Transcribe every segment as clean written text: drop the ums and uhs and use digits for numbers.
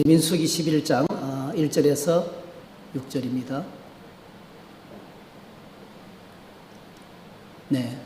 민수기 11장 1절에서 6절입니다. 네,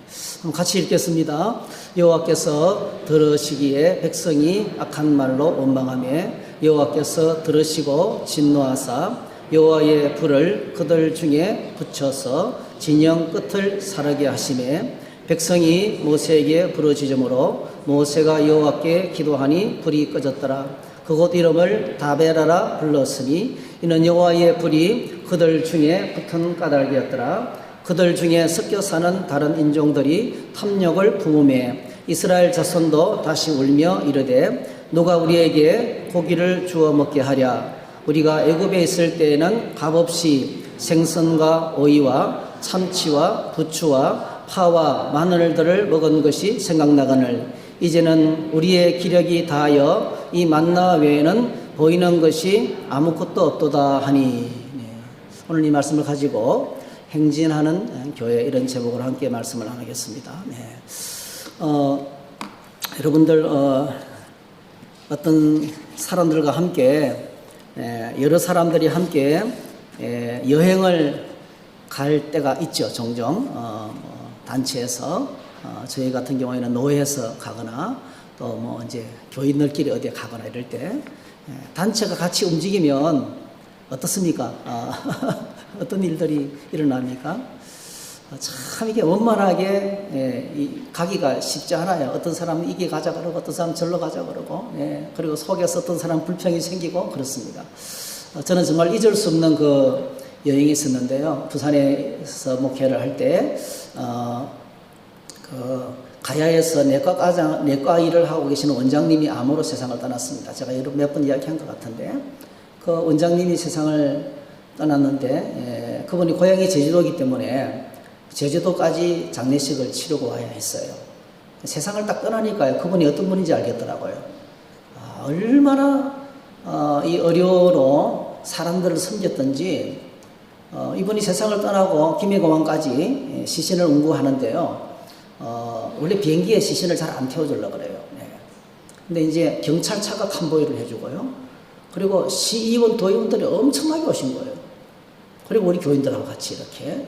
같이 읽겠습니다. 여호와께서 들으시기에 백성이 악한 말로 원망하며 여호와께서 들으시고 진노하사 여호와의 불을 그들 중에 붙여서 진영 끝을 사르게 하시매 백성이 모세에게 부르짖으므로 모세가 여호와께 기도하니 불이 꺼졌더라. 그곳 이름을 다베라라 불렀으니 이는 여호와의 불이 그들 중에 붙은 까닭이었더라. 그들 중에 섞여 사는 다른 인종들이 탐욕을 품으매 이스라엘 자손도 다시 울며 이르되 누가 우리에게 고기를 주어 먹게 하랴. 우리가 애굽에 있을 때에는 값없이 생선과 오이와 참치와 부추와 파와 마늘들을 먹은 것이 생각나거늘 이제는 우리의 기력이 다하여 이 만나 외에는 보이는 것이 아무것도 없도다 하니. 오늘 이 말씀을 가지고 행진하는 교회 이런 제목으로 함께 말씀을 나누겠습니다. 여러분들 어떤 사람들과 함께 여러 사람들이 함께 여행을 갈 때가 있죠. 종종 단체에서 저희 같은 경우에는 노회에서 가거나 또 뭐 이제 교인들끼리 어디에 가거나 이럴 때 단체가 같이 움직이면 어떻습니까? 어떤 일들이 일어납니까? 참 이게 원만하게 가기가 쉽지 않아요. 어떤 사람은 이게 가자 그러고 어떤 사람은 절로 가자 그러고 그리고 속에서 어떤 사람은 불평이 생기고 그렇습니다. 저는 정말 잊을 수 없는 그 여행이 있었는데요. 부산에서 목회를 할 때 가야에서 내과 일을 하고 계시는 원장님이 암으로 세상을 떠났습니다. 제가 몇 번 이야기한 것 같은데 그 원장님이 세상을 떠났는데 그분이 고향이 제주도이기 때문에 제주도까지 장례식을 치르고 와야 했어요. 세상을 딱 떠나니까요. 그분이 어떤 분인지 알겠더라고요. 얼마나 이 어려로 사람들을 섬겼던지 이분이 세상을 떠나고 김해공항까지 시신을 운구하는데요. 원래 비행기에 시신을 잘 안 태워주려고 그래요. 근데 이제 경찰차가 컨보이를 해주고요. 그리고 시의원, 도의원들이 엄청나게 오신 거예요. 그리고 우리 교인들하고 같이 이렇게.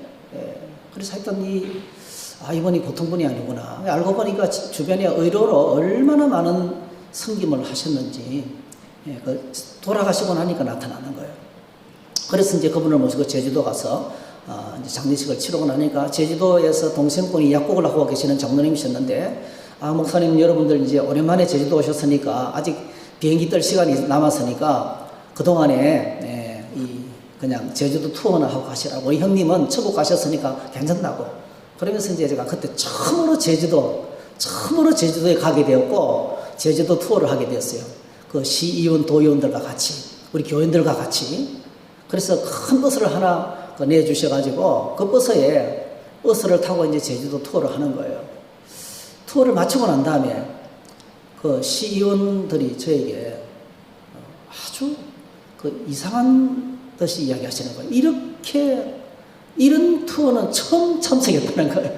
그래서 하여튼 이분이 보통 분이 아니구나. 알고 보니까 주변에 의료로 얼마나 많은 섬김을 하셨는지 돌아가시고 나니까 나타나는 거예요. 그래서 이제 그분을 모시고 제주도 가서 이제 장례식을 치르고 나니까 제주도에서 동생분이 약국을 하고 계시는 장로님이셨는데 목사님 여러분들 이제 오랜만에 제주도 오셨으니까 아직 비행기 뜰 시간이 남았으니까 그동안에 그냥 제주도 투어나 하고 가시라고 우리 형님은 천국 가셨으니까 괜찮다고 그러면서 이제 제가 그때 처음으로 제주도에 가게 되었고 제주도 투어를 하게 되었어요. 그 시의원 도의원들과 같이 우리 교인들과 같이 그래서 큰 버스를 하나 내주셔가지고 그 버스를 타고 이제 제주도 투어를 하는 거예요. 투어를 마치고 난 다음에 그 시의원들이 저에게 아주 그 이상한 듯이 이야기하시는 거예요. 이런 투어는 처음 참석했다는 거예요.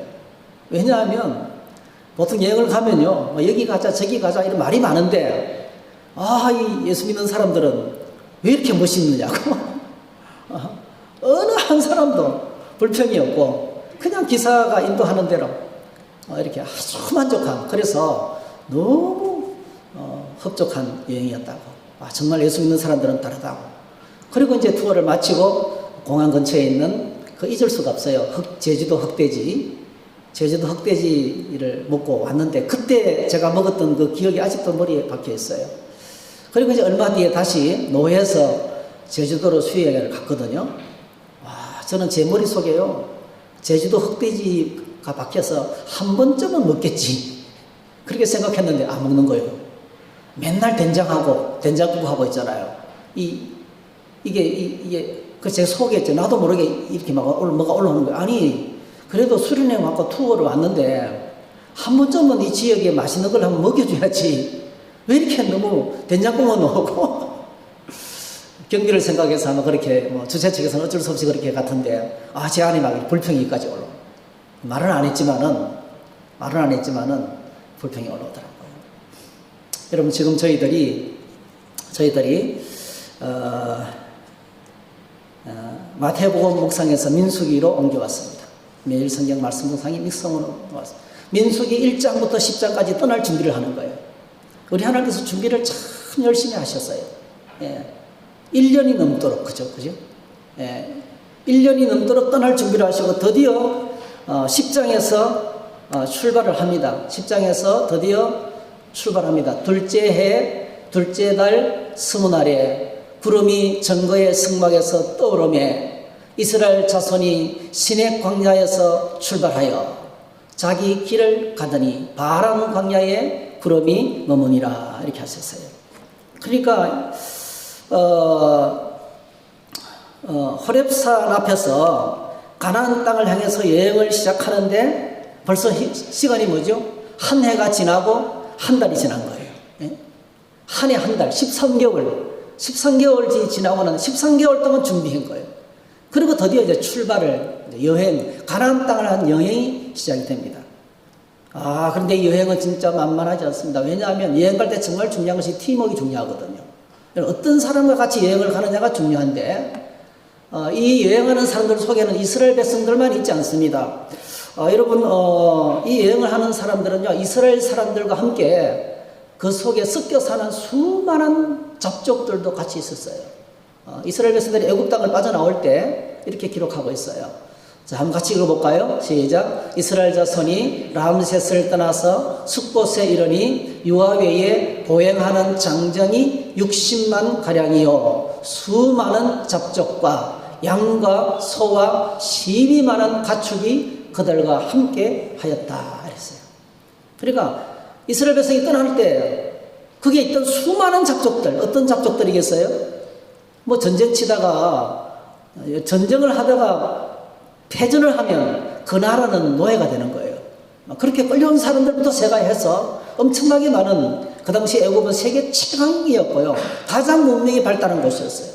왜냐하면 보통 여행을 가면요, 여기 가자 저기 가자 이런 말이 많은데 이 예수 믿는 사람들은 왜 이렇게 멋있느냐고 어느 한 사람도 불평이 없고 그냥 기사가 인도하는 대로 이렇게 아주 만족한 그래서 너무 흡족한 여행이었다고. 정말 예수 믿는 사람들은 다르다고. 그리고 이제 투어를 마치고 공항 근처에 있는 잊을 수가 없어요. 제주도 흑돼지를 먹고 왔는데 그때 제가 먹었던 그 기억이 아직도 머리에 박혀 있어요. 그리고 이제 얼마 뒤에 다시 노회에서 제주도로 수행을 갔거든요. 저는 제 머릿속에요. 제주도 흑돼지가 박혀서 한 번쯤은 먹겠지. 그렇게 생각했는데 안 먹는 거예요. 맨날 된장국하고 있잖아요. 이게 제 속에 있죠. 나도 모르게 이렇게 뭐가 올라오는 거예요. 아니, 그래도 수련회 맞고 투어를 왔는데 한 번쯤은 이 지역에 맛있는 걸 한번 먹여줘야지. 왜 이렇게 너무 된장국만 넣고 경비를 생각해서 아마 그렇게 주최 측에서는 어쩔 수 없이 그렇게 같은데 제 안에 막 불평이까지 올라오고 말은 안 했지만은 불평이 올라오더라고요. 여러분 지금 저희들이 저희들이 마태복음 묵상에서 민수기로 옮겨왔습니다. 매일 성경 말씀 묵상이 믹성으로 왔습니다. 민수기 1장부터 10장까지 떠날 준비를 하는 거예요. 우리 하나님께서 준비를 참 열심히 하셨어요. 1년이 넘도록, 그죠? 예, 1년이 넘도록 떠날 준비를 하시고 드디어 10장에서 출발을 합니다. 10장에서 드디어 출발합니다. 둘째 해, 둘째 달, 20날에 구름이 전거의 성막에서 떠오르매 이스라엘 자손이 시내 광야에서 출발하여 자기 길을 가더니 바람 광야에 구름이 머무니라 이렇게 하셨어요. 그러니까 호렙산 앞에서 가나안 땅을 향해서 여행을 시작하는데 벌써 시간이 뭐죠? 한 해가 지나고 한 달이 지난 거예요. 한 해 한 달, 13개월이 지나고 나서 13개월 동안 준비한 거예요. 그리고 드디어 이제 출발을, 여행, 가나안 땅을 한 여행이 시작이 됩니다. 그런데 이 여행은 진짜 만만하지 않습니다. 왜냐하면 여행 갈 때 정말 중요한 것이 팀워크가 중요하거든요. 어떤 사람과 같이 여행을 가느냐가 중요한데, 이 여행하는 사람들 속에는 이스라엘 백성들만 있지 않습니다. 여러분, 이 여행을 하는 사람들은요, 이스라엘 사람들과 함께 그 속에 섞여 사는 수많은 잡족들도 같이 있었어요. 이스라엘 백성들이 애굽 땅을 빠져나올 때 이렇게 기록하고 있어요. 자, 한번 같이 읽어볼까요? 시작. 이스라엘 자손이 람셋을 떠나서 숫곳에 이르니 유아외에 보행하는 장정이 60만 가량이요 수많은 잡족과 양과 소와 심이 많은 가축이 그들과 함께 하였다 그랬어요. 그러니까 이스라엘 백성이 떠날 때 거기에 있던 수많은 잡족들, 어떤 잡족들이겠어요? 뭐 전쟁 치다가 전쟁을 하다가 패전을 하면 그 나라는 노예가 되는 거예요. 그렇게 끌려온 사람들부터 세가해서 엄청나게 많은, 그 당시 애굽은 세계 최강이었고요. 가장 문명이 발달한 곳이었어요.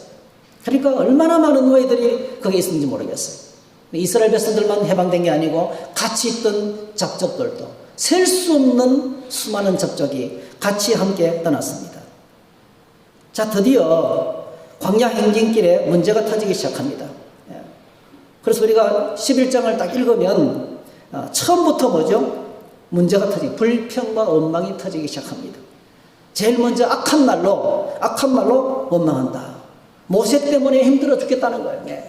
그러니까 얼마나 많은 노예들이 거기에 있었는지 모르겠어요. 이스라엘 백성들만 해방된 게 아니고 같이 있던 잡족들도 셀 수 없는 수많은 잡족이 같이 함께 떠났습니다. 자, 드디어 광야 행진길에 문제가 터지기 시작합니다. 그래서 우리가 11장을 딱 읽으면 처음부터 뭐죠? 문제가 터지고 불평과 원망이 터지기 시작합니다. 제일 먼저 악한 말로 원망한다. 모세 때문에 힘들어 죽겠다는 거예요.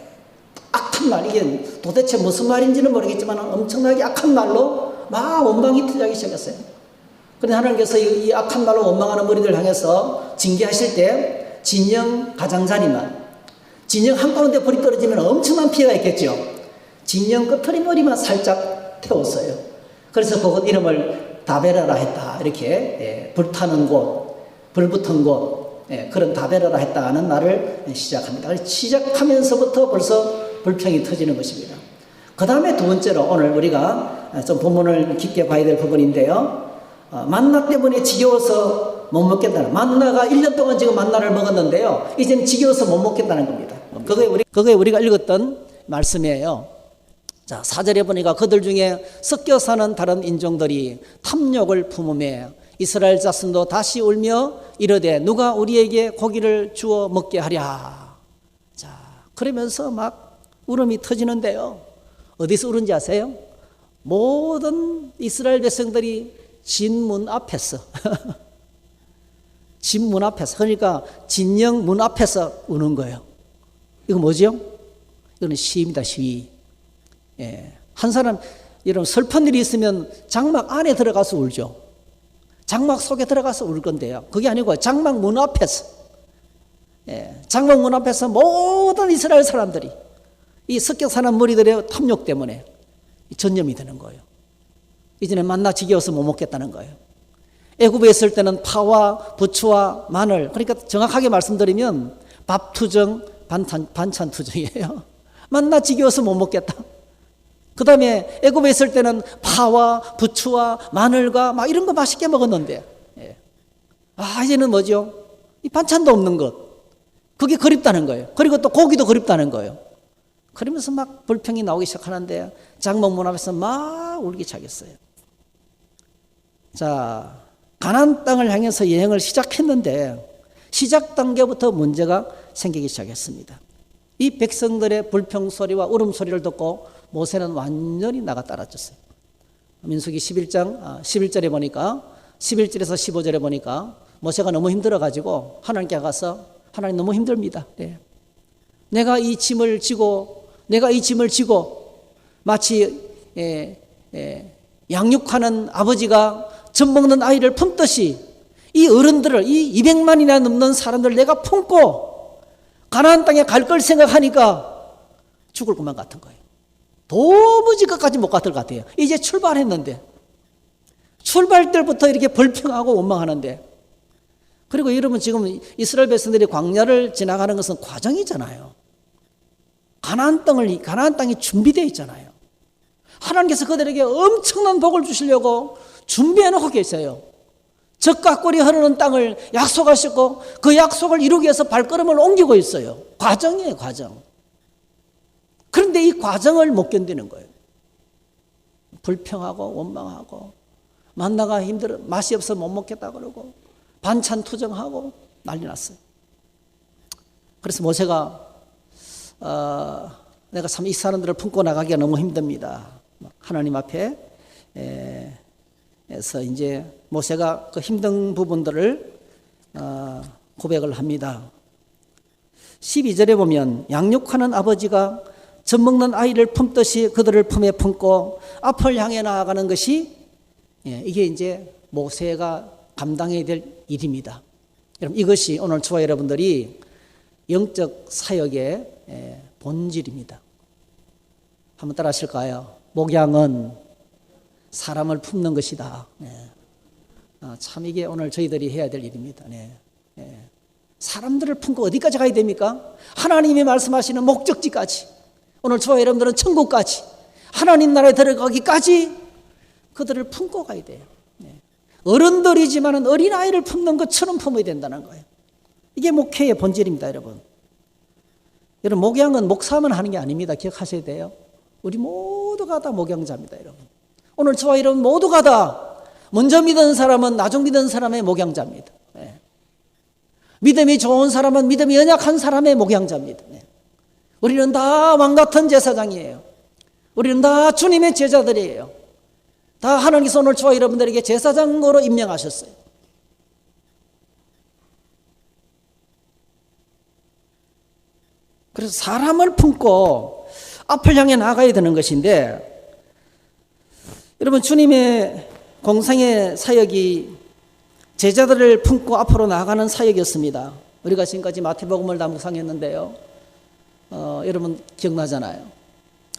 악한 말, 이게 도대체 무슨 말인지는 모르겠지만 엄청나게 악한 말로 막 원망이 터지기 시작했어요. 그런데 하나님께서 이 악한 말로 원망하는 무리들을 향해서 징계하실 때 진영 가장자리만, 진영 한가운데 불이 떨어지면 엄청난 피해가 있겠죠. 진영 끝머리만 살짝 태웠어요. 그래서 그곳 이름을 다베라라 했다. 이렇게 불타는 곳, 불 붙은 곳, 그런 다베라라 했다는 말을 시작합니다. 시작하면서부터 벌써 불평이 터지는 것입니다. 그 다음에 두 번째로 오늘 우리가 좀 본문을 깊게 봐야 될 부분인데요. 만나 때문에 지겨워서 못 먹겠다는, 만나가 1년 동안 지금 만나를 먹었는데요. 이제는 지겨워서 못 먹겠다는 겁니다. 그게 우리가 읽었던 말씀이에요. 자, 4절에 보니까 그들 중에 섞여 사는 다른 인종들이 탐욕을 품으며 이스라엘 자손도 다시 울며 이르되 누가 우리에게 고기를 주어 먹게 하랴. 자, 그러면서 막 울음이 터지는데요. 어디서 울은지 아세요? 모든 이스라엘 백성들이 진문 앞에서 진문 앞에서, 그러니까 진영 문 앞에서 우는 거예요. 이거 뭐죠? 이거는 시위입니다. 시위. 한 사람, 여러분 슬픈 일이 있으면 장막 안에 들어가서 울죠. 장막 속에 들어가서 울 건데요. 그게 아니고 장막 문 앞에서, 장막 문 앞에서 모든 이스라엘 사람들이 이 섞여 사는 무리들의 탐욕 때문에 전염이 되는 거예요. 이제는 만나 지겨워서 못 먹겠다는 거예요. 애굽에 있을 때는 파와 부추와 마늘, 그러니까 정확하게 말씀드리면 밥투정, 반찬투정이에요. 만나 지겨워서 못 먹겠다. 그 다음에 애굽에 있을 때는 파와 부추와 마늘과 막 이런 거 맛있게 먹었는데, 이제는 뭐죠? 이 반찬도 없는 것. 그게 그립다는 거예요. 그리고 또 고기도 그립다는 거예요. 그러면서 막 불평이 나오기 시작하는데 장막 문 앞에서 막 울기 시작했어요. 자, 가나안 땅을 향해서 여행을 시작했는데 시작 단계부터 문제가 생기기 시작했습니다. 이 백성들의 불평소리와 울음소리를 듣고 모세는 완전히 나가 따라졌어요. 민수기 11장 11절에 보니까 11절에서 15절에 보니까 모세가 너무 힘들어가지고 하나님께 가서 하나님 너무 힘듭니다. 네. 내가 이 짐을 지고 마치 양육하는 아버지가 젖 먹는 아이를 품듯이 이 어른들을 이 200만이나 넘는 사람들을 내가 품고 가나안 땅에 갈 걸 생각하니까 죽을 것만 같은 거예요. 도무지 끝까지 못 갔을 것 같아요. 이제 출발했는데 출발 때부터 이렇게 불평하고 원망하는데, 그리고 여러분 지금 이스라엘 백성들이 광야를 지나가는 것은 과정이잖아요. 가나안 땅이 준비되어 있잖아요. 하나님께서 그들에게 엄청난 복을 주시려고 준비해 놓고 계세요. 젖과 꿀이 흐르는 땅을 약속하셨고 그 약속을 이루기 위해서 발걸음을 옮기고 있어요. 과정이에요, 과정. 그런데 이 과정을 못 견디는 거예요. 불평하고 원망하고 만나가 힘들어 맛이 없어 못 먹겠다 그러고 반찬 투정하고 난리 났어요. 그래서 모세가 내가 참 이 사람들을 품고 나가기가 너무 힘듭니다. 하나님 앞에 에서 이제 모세가 그 힘든 부분들을 고백을 합니다. 12절에 보면 양육하는 아버지가 젖 먹는 아이를 품듯이 그들을 품에 품고 앞을 향해 나아가는 것이 이게 이제 모세가 감당해야 될 일입니다. 여러분 이것이 오늘 저와 여러분들이 영적 사역의 본질입니다. 한번 따라 하실까요? 목양은 사람을 품는 것이다. 참 이게 오늘 저희들이 해야 될 일입니다. 사람들을 품고 어디까지 가야 됩니까? 하나님이 말씀하시는 목적지까지, 오늘 저와 여러분들은 천국까지, 하나님 나라에 들어가기까지 그들을 품고 가야 돼요. 어른들이지만 어린아이를 품는 것처럼 품어야 된다는 거예요. 이게 목회의 본질입니다, 여러분. 여러분, 목양은 목사만 하는 게 아닙니다. 기억하셔야 돼요. 우리 모두가 다 목양자입니다, 여러분. 오늘 저와 여러분 모두가 다 먼저 믿은 사람은 나중 믿은 사람의 목양자입니다. 믿음이 좋은 사람은 믿음이 연약한 사람의 목양자입니다. 우리는 다 왕같은 제사장이에요. 우리는 다 주님의 제자들이에요. 다 하나님께서 오늘 저와 여러분들에게 제사장으로 임명하셨어요. 그래서 사람을 품고 앞을 향해 나가야 되는 것인데, 여러분 주님의 공생의 사역이 제자들을 품고 앞으로 나가는 사역이었습니다. 우리가 지금까지 마태복음을 다 묵상했는데요. 여러분 기억나잖아요.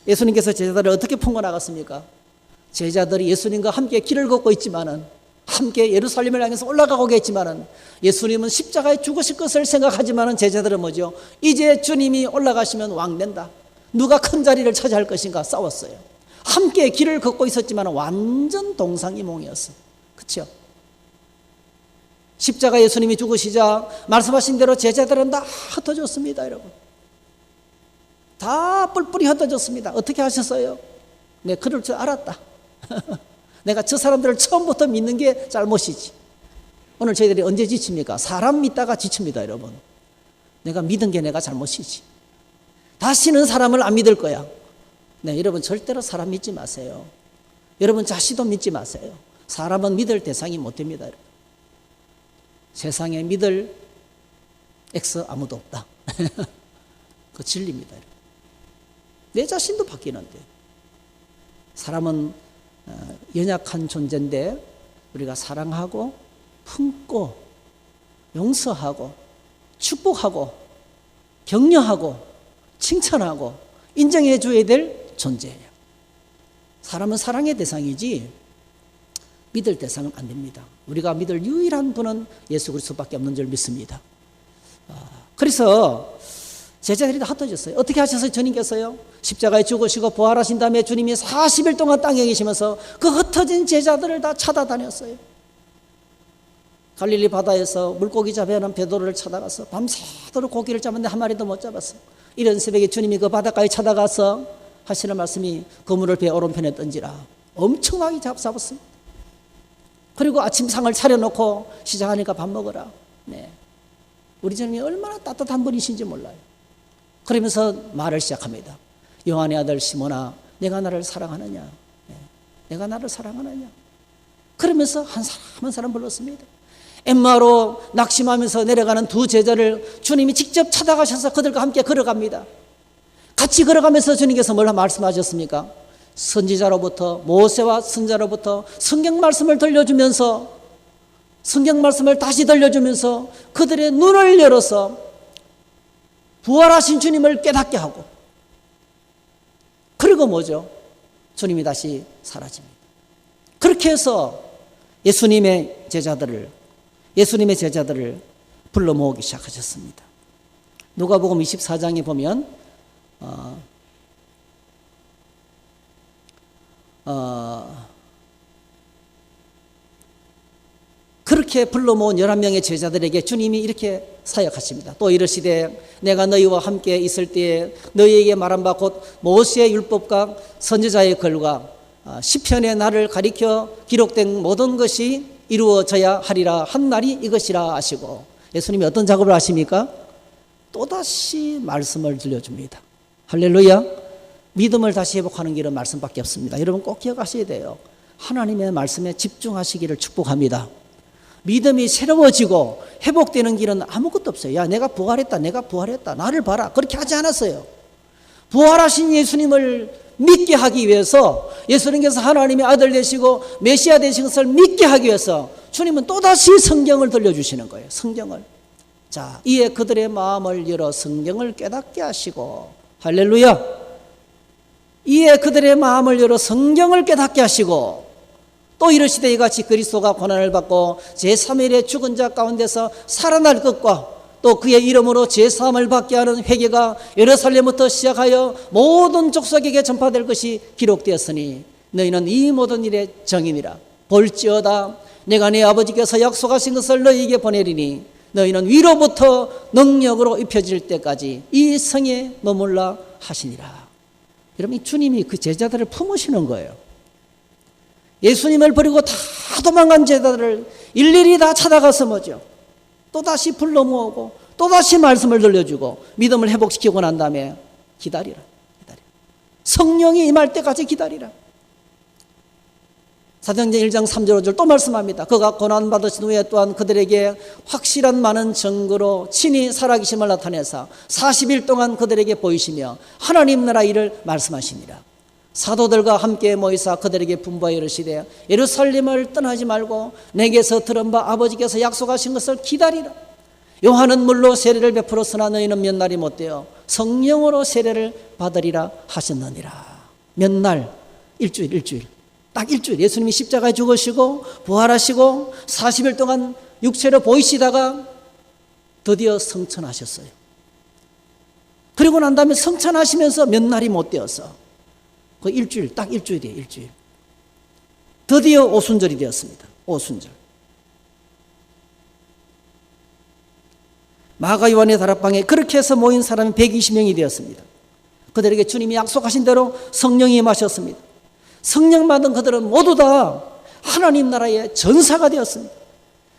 예수님께서 제자들을 어떻게 품고 나갔습니까? 제자들이 예수님과 함께 길을 걷고 있지만은, 함께 예루살렘을 향해서 올라가고 계시지만은, 예수님은 십자가에 죽으실 것을 생각하지만은 제자들은 뭐죠? 이제 주님이 올라가시면 왕된다, 누가 큰 자리를 차지할 것인가 싸웠어요. 함께 길을 걷고 있었지만 완전 동상이몽이었어. 그렇죠? 십자가 예수님이 죽으시자 말씀하신 대로 제자들은 다 흩어졌습니다, 여러분. 다 뿔뿔이 흩어졌습니다. 어떻게 하셨어요? 내가 그럴 줄 알았다. 내가 저 사람들을 처음부터 믿는 게 잘못이지. 오늘 저희들이 언제 지칩니까? 사람 믿다가 지칩니다, 여러분. 내가 믿은 게 내가 잘못이지. 다시는 사람을 안 믿을 거야. 네, 여러분 절대로 사람 믿지 마세요. 여러분 자신도 믿지 마세요. 사람은 믿을 대상이 못 됩니다, 여러분. 세상에 믿을 X 아무도 없다. 그 진리입니다, 여러분. 내 자신도 바뀌는데. 사람은 연약한 존재인데 우리가 사랑하고 품고 용서하고 축복하고 격려하고 칭찬하고 인정해 줘야 될 존재예요. 사람은 사랑의 대상이지 믿을 대상은 안 됩니다. 우리가 믿을 유일한 분은 예수 그리스도밖에 없는 줄 믿습니다. 그래서 제자들이 다 흩어졌어요. 어떻게 하셔서 주님께서요? 십자가에 죽으시고 부활하신 다음에 주님이 40일 동안 땅에 계시면서 그 흩어진 제자들을 다 찾아다녔어요. 갈릴리 바다에서 물고기 잡아는 베드로를 찾아가서 밤새도록 고기를 잡았는데 한 마리도 못 잡았어요. 이런 새벽에 주님이 그 바닷가에 찾아가서 하시는 말씀이 그물을 배 오른편에 던지라. 엄청나게 잡았어요. 그리고 아침상을 차려놓고 시작하니까 밥 먹어라. 네. 우리 주님이 얼마나 따뜻한 분이신지 몰라요. 그러면서 말을 시작합니다. 요한의 아들 시몬아, 내가 나를 사랑하느냐? 내가 나를 사랑하느냐? 그러면서 한 사람 한 사람 불렀습니다. 엠마로 낙심하면서 내려가는 두 제자를 주님이 직접 찾아가셔서 그들과 함께 걸어갑니다. 같이 걸어가면서 주님께서 뭐라 말씀하셨습니까? 선지자로부터, 모세와 선지자로부터 성경 말씀을 들려주면서, 성경 말씀을 다시 들려주면서 그들의 눈을 열어서 부활하신 주님을 깨닫게 하고, 그리고 뭐죠? 주님이 다시 사라집니다. 그렇게 해서 예수님의 제자들을 불러 모으기 시작하셨습니다. 누가복음 24장에 보면 그렇게 불러 모은 11명의 제자들에게 주님이 이렇게 사역하십니다. 또 이르시되 내가 너희와 함께 있을 때에 너희에게 말한 바 곧 모세의 율법과 선지자의 글과 시편의 나를 가리켜 기록된 모든 것이 이루어져야 하리라 한 날이 이것이라 하시고, 예수님이 어떤 작업을 하십니까? 또다시 말씀을 들려줍니다. 할렐루야. 믿음을 다시 회복하는 길은 말씀밖에 없습니다. 여러분 꼭 기억하셔야 돼요. 하나님의 말씀에 집중하시기를 축복합니다. 믿음이 새로워지고 회복되는 길은 아무것도 없어요. 야, 내가 부활했다, 나를 봐라, 그렇게 하지 않았어요. 부활하신 예수님을 믿게 하기 위해서, 예수님께서 하나님의 아들 되시고 메시아 되신 것을 믿게 하기 위해서 주님은 또다시 성경을 들려주시는 거예요. 성경을. 자, 이에 그들의 마음을 열어 성경을 깨닫게 하시고, 할렐루야. 이에 그들의 마음을 열어 성경을 깨닫게 하시고, 또 이르시되 이같이 그리스도가 고난을 받고 제3일에 죽은 자 가운데서 살아날 것과 또 그의 이름으로 제사함을 받게 하는 회개가 예루살렘부터 시작하여 모든 족속에게 전파될 것이 기록되었으니 너희는 이 모든 일의 정인이라. 볼지어다 내가 네 아버지께서 약속하신 것을 너희에게 보내리니 너희는 위로부터 능력으로 입혀질 때까지 이 성에 머물라 하시니라. 여러분, 주님이 그 제자들을 품으시는 거예요. 예수님을 버리고 다 도망간 제자들을 일일이 다 찾아가서 뭐죠? 또다시 불러 모으고 또다시 말씀을 들려주고 믿음을 회복시키고 난 다음에 기다리라. 성령이 임할 때까지 기다리라. 사도행전 1장 3절 5절 또 말씀합니다. 그가 고난받으신 후에 또한 그들에게 확실한 많은 증거로 친히 살아계심을 나타내사 40일 동안 그들에게 보이시며 하나님 나라 일을 말씀하시니라. 사도들과 함께 모이사 그들에게 분부하여 이르시되 예루살렘을 떠나지 말고 내게서 들은 바 아버지께서 약속하신 것을 기다리라. 요한은 물로 세례를 베풀었으나 너희는 몇 날이 못되어 성령으로 세례를 받으리라 하셨느니라. 몇 날? 일주일. 딱 일주일. 예수님이 십자가에 죽으시고 부활하시고 40일 동안 육체로 보이시다가 드디어 성천하셨어요. 그리고 난 다음에 성천하시면서 몇 날이 못 되어서 그 일주일, 딱 일주일이에요. 일주일. 드디어 오순절이 되었습니다. 오순절. 마가 요한의 다락방에 그렇게 해서 모인 사람이 120명이 되었습니다. 그들에게 주님이 약속하신 대로 성령이 임하셨습니다. 성령 받은 그들은 모두 다 하나님 나라의 전사가 되었습니다.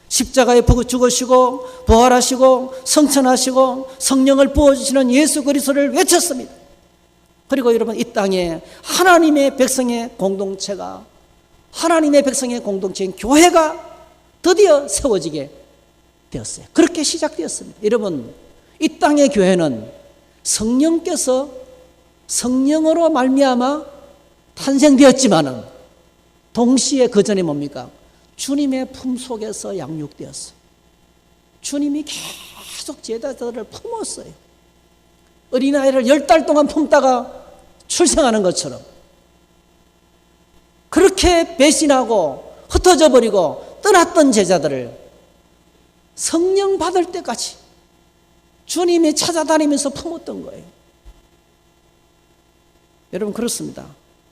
십자가에 죽으시고 부활하시고 성천하시고 성령을 부어주시는 예수 그리스도를 외쳤습니다. 그리고 여러분, 이 땅에 하나님의 백성의 공동체가, 하나님의 백성의 공동체인 교회가 드디어 세워지게 되었어요. 그렇게 시작되었습니다. 여러분, 이 땅의 교회는 성령께서 성령으로 말미암아 탄생되었지만은 동시에 그 전에 뭡니까? 주님의 품속에서 양육되었어요. 주님이 계속 제자들을 품었어요. 어린아이를 10달 동안 품다가 출생하는 것처럼 그렇게 배신하고 흩어져 버리고 떠났던 제자들을 성령 받을 때까지 주님이 찾아다니면서 품었던 거예요. 여러분, 그렇습니다.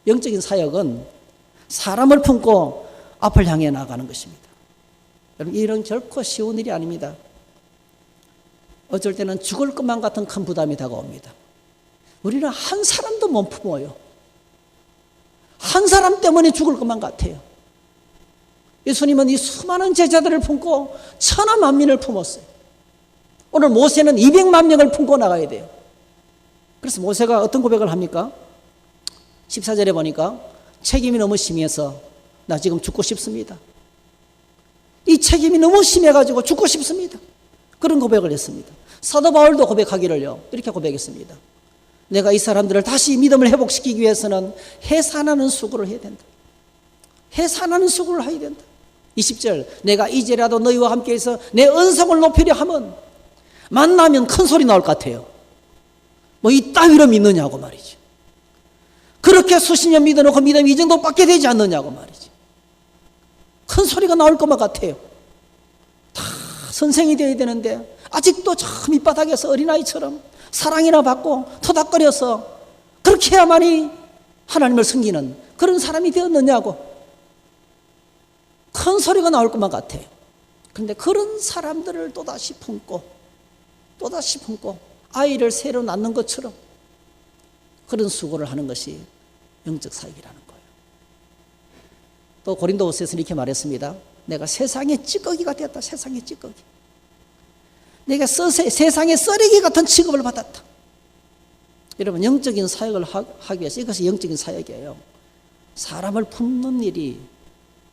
영적인 사역은 사람을 품고 앞을 향해 나가는 것입니다. 여러분, 이런 결코 쉬운 일이 아닙니다. 어쩔 때는 죽을 것만 같은 큰 부담이 다가옵니다. 우리는 한 사람도 못 품어요. 한 사람 때문에 죽을 것만 같아요. 예수님은 이 수많은 제자들을 품고 천하 만민을 품었어요. 오늘 모세는 200만 명을 품고 나가야 돼요. 그래서 모세가 어떤 고백을 합니까? 14절에 보니까 책임이 너무 심해서 나 지금 죽고 싶습니다. 이 책임이 너무 심해가지고 죽고 싶습니다. 그런 고백을 했습니다. 사도 바울도 고백하기를요, 이렇게 고백했습니다. 내가 이 사람들을 다시 믿음을 회복시키기 위해서는 해산하는 수고를 해야 된다. 해산하는 수고를 해야 된다. 20절, 내가 이제라도 너희와 함께해서 내 은성을 높이려 하면 만나면 큰 소리 나올 것 같아요. 뭐 이따위로 믿느냐고 말이지. 그렇게 수십 년 믿어놓고 믿음이 이 정도밖에 되지 않느냐고 말이지. 큰 소리가 나올 것만 같아요. 다 선생이 되어야 되는데 아직도 저 밑바닥에서 어린아이처럼 사랑이나 받고 토닥거려서 그렇게 해야만이 하나님을 섬기는 그런 사람이 되었느냐고. 큰 소리가 나올 것만 같아요. 그런데 그런 사람들을 또다시 품고 아이를 새로 낳는 것처럼 그런 수고를 하는 것이 영적 사역이라는 거예요. 또 고린도후서에서 이렇게 말했습니다. 내가 세상의 찌꺼기가 되었다. 세상의 찌꺼기. 내가 세상의 쓰레기 같은 취급을 받았다. 여러분, 영적인 사역을 하기 위해서 이것이 영적인 사역이에요. 사람을 품는 일이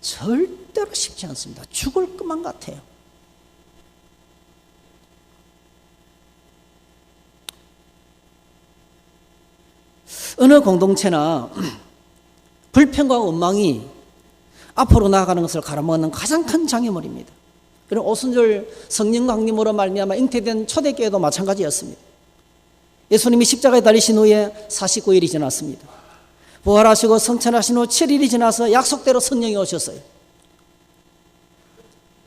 절대로 쉽지 않습니다. 죽을 것만 같아요. 어느 공동체나 불평과 원망이 앞으로 나아가는 것을 가로막는 가장 큰 장애물입니다. 그리고 오순절 성령 강림으로 말미암아 잉태된 초대교회도 마찬가지였습니다. 예수님이 십자가에 달리신 후에 49일이 지났습니다. 부활하시고 성천하신 후 7일이 지나서 약속대로 성령이 오셨어요.